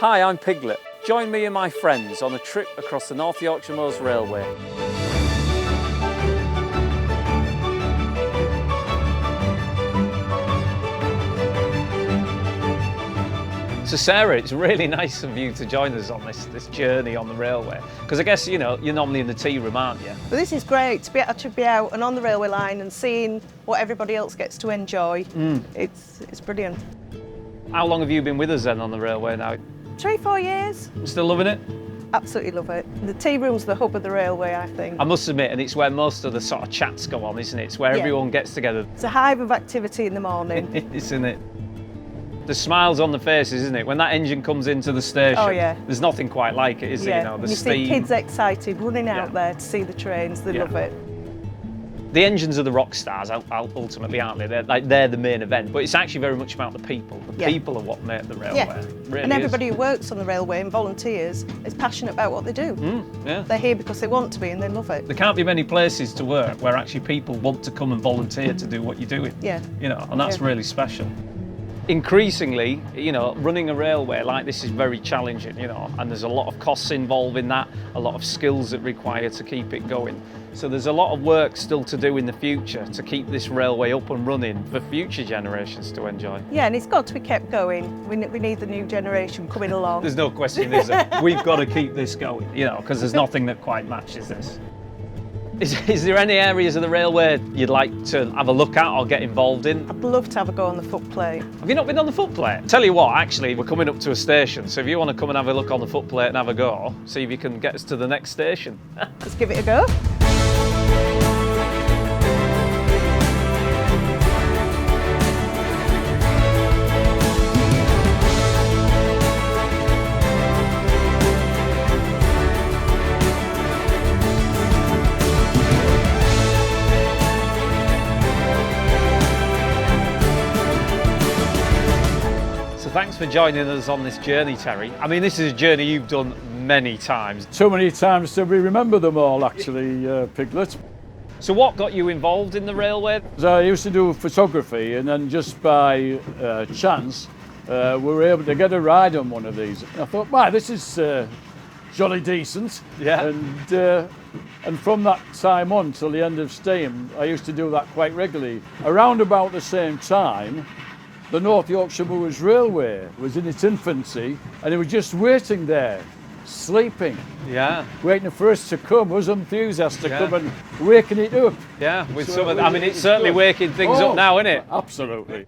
Hi, I'm Piglet. Join me and my friends on a trip across the North Yorkshire Moors Railway. So Sarah, it's really nice of you to join us on this journey on the railway, because I guess, you know, you're normally in the tea room, aren't you? But this is great to be out and on the railway line and seeing what everybody else gets to enjoy. It's brilliant. How long have you been with us then on the railway now? 3-4 years. Still loving it? Absolutely love it. The tea room's the hub of the railway, I think. I must admit, and it's where most of the sort of chats go on, isn't it? It's where everyone gets together. It's a hive of activity in the morning. Isn't it? The smiles on the faces, isn't it? When that engine comes into the station, there's nothing quite like it, is there? You know, the you steam. see kids excited, running out there to see the trains. They love it. The engines are the rock stars, ultimately, aren't they? They're the main event, but it's actually very much about the people. The people are what make the railway. Really and everybody who works on the railway and volunteers is passionate about what they do. They're here because they want to be and they love it. There can't be many places to work where actually people want to come and volunteer to do what you're doing. You know, and that's really special. Increasingly, you know, running a railway like this is very challenging, you know, and there's a lot of costs involved in that, a lot of skills that require to keep it going. So there's a lot of work still to do in the future to keep this railway up and running for future generations to enjoy. Yeah, and it's got to be kept going. We need the new generation coming along. There's no question, is there? We've got to keep this going, you know, because there's nothing that quite matches this. Is there any areas of the railway you'd like to have a look at or get involved in? I'd love to have a go on the footplate. Have you not been on the footplate? Tell you what, actually, we're coming up to a station, so if you want to come and have a look on the footplate and have a go, see if you can get us to the next station. Let's give it a go. Thanks for joining us on this journey, Terry. I mean, this is a journey you've done many times. So many times that we remember them all, actually, Piglet. So what got you involved in the railway? I used to do photography, and then just by chance, we were able to get a ride on one of these. And I thought, wow, this is jolly decent. Yeah. And from that time on till the end of steam, I used to do that quite regularly. Around about the same time, the North Yorkshire Moors Railway was in its infancy, and it was just waiting there, sleeping. Yeah. Waiting for us to come, us enthusiasts to come and waking it up. Yeah, with some of, I mean, it's certainly waking things up now, isn't it? Absolutely.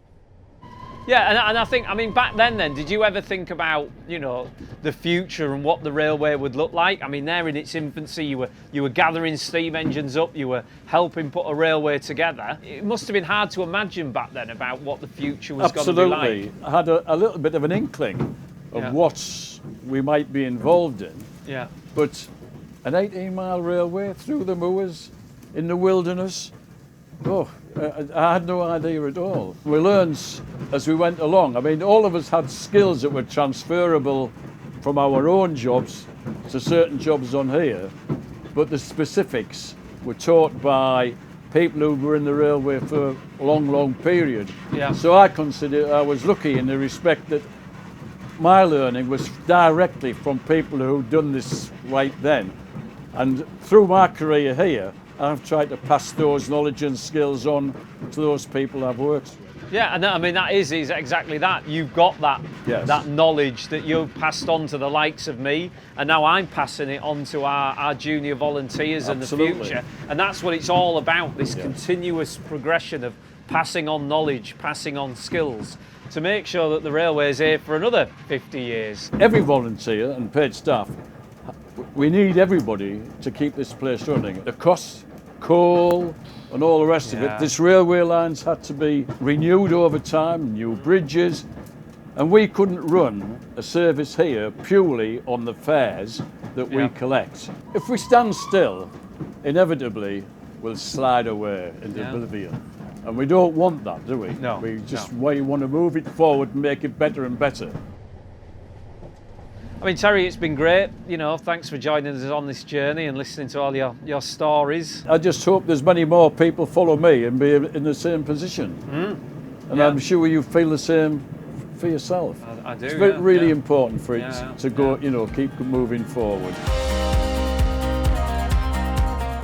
Yeah, and I think, I mean, back then, did you ever think about, you know, the future and what the railway would look like? I mean, there in its infancy, you were gathering steam engines up, you were helping put a railway together. It must have been hard to imagine back then about what the future was going to be like. Absolutely. I had a little bit of an inkling of what we might be involved in. Yeah. But an 18-mile railway through the moors, in the wilderness, I had no idea at all. We learned as we went along. I mean, all of us had skills that were transferable from our own jobs to certain jobs on here, but the specifics were taught by people who were in the railway for a long, long period. Yeah. So I consider I was lucky in the respect that my learning was directly from people who'd done this right then. And through my career here, I've tried to pass those knowledge and skills on to those people I've worked with. Yeah, and I mean, that is exactly that. You've got that, that knowledge that you've passed on to the likes of me, and now I'm passing it on to our junior volunteers in the future. And that's what it's all about, this continuous progression of passing on knowledge, passing on skills, to make sure that the railway is here for another 50 years. Every volunteer and paid staff, we need everybody to keep this place running. The costs, coal and all the rest of it. This railway lines had to be renewed over time, new bridges, and we couldn't run a service here purely on the fares that we collect. If we stand still, inevitably we'll slide away into oblivion. And we don't want that, do we? No. We just want to move it forward and make it better and better. I mean, Terry, it's been great. You know, thanks for joining us on this journey and listening to all your stories. I just hope there's many more people follow me and be in the same position. And I'm sure you feel the same for yourself. I do. It's Yeah, really yeah. important for it Yeah, to go, you know, keep moving forward.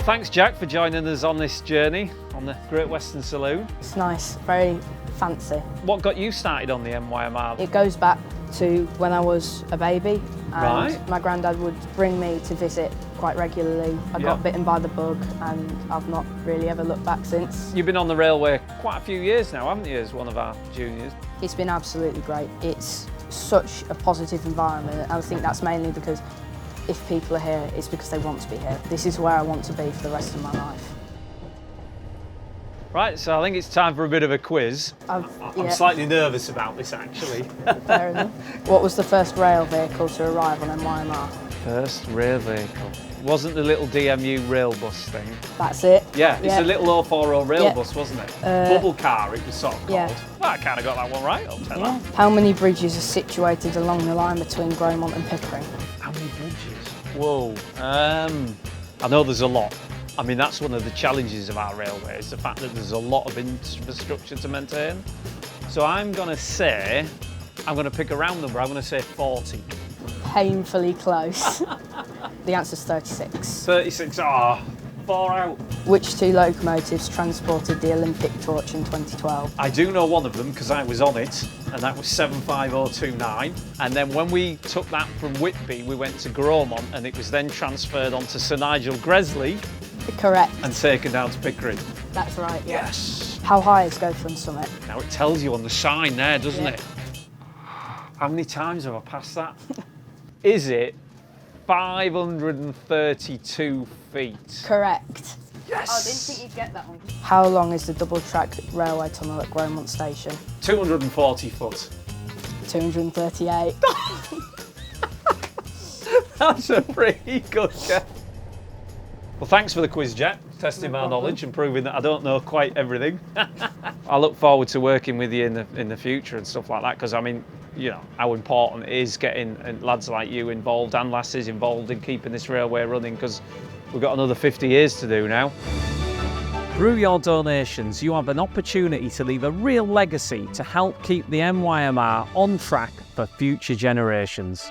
Thanks, Jack, for joining us on this journey on the Great Western Saloon. It's nice, very fancy. What got you started on the NYMR? It goes back to when I was a baby, and Right. my granddad would bring me to visit quite regularly. I got bitten by the bug, and I've not really ever looked back since. You've been on the railway quite a few years now, haven't you, as one of our juniors? It's been absolutely great. It's such a positive environment, and I think that's mainly because if people are here, it's because they want to be here. This is where I want to be for the rest of my life. Right, so I think it's time for a bit of a quiz. I'm Yeah. slightly nervous about this, actually. Fair enough. What was the first rail vehicle to arrive on NYMR? First rail vehicle. Wasn't the little DMU rail bus thing? That's it. Yeah, it's a little 040 rail Yeah. bus, wasn't it? Bubble car, it was sort of called. Yeah. Well, I kind of got that one right, I'll tell Yeah. you. How many bridges are situated along the line between Gromont and Pickering? How many bridges? Whoa. I know there's a lot. I mean, that's one of the challenges of our railway, is the fact that there's a lot of infrastructure to maintain. So I'm going to pick a round number, I'm going to say 40. Painfully close. The answer's 36. 36, far out. Which two locomotives transported the Olympic torch in 2012? I do know one of them because I was on it, and that was 75029. And then when we took that from Whitby, we went to Gromont, and it was then transferred onto Sir Nigel Gresley Correct. and taken down to Pickering. That's right, yeah. Yes. How high is Gothland Summit? Now it tells you on the sign there, doesn't Yeah. it? How many times have I passed that? Is it 532 feet? Correct. Yes! Oh, I didn't think you'd get that one. How long is the double-track railway tunnel at Gromont Station? 240 foot. 238. That's a pretty good guess. Well, thanks for the quiz, Jack. Testing my knowledge and proving that I don't know quite everything. I look forward to working with you in the future and stuff like that, because I mean, you know, how important it is getting lads like you involved and lasses involved in keeping this railway running, because we've got another 50 years to do now. Through your donations, you have an opportunity to leave a real legacy to help keep the NYMR on track for future generations.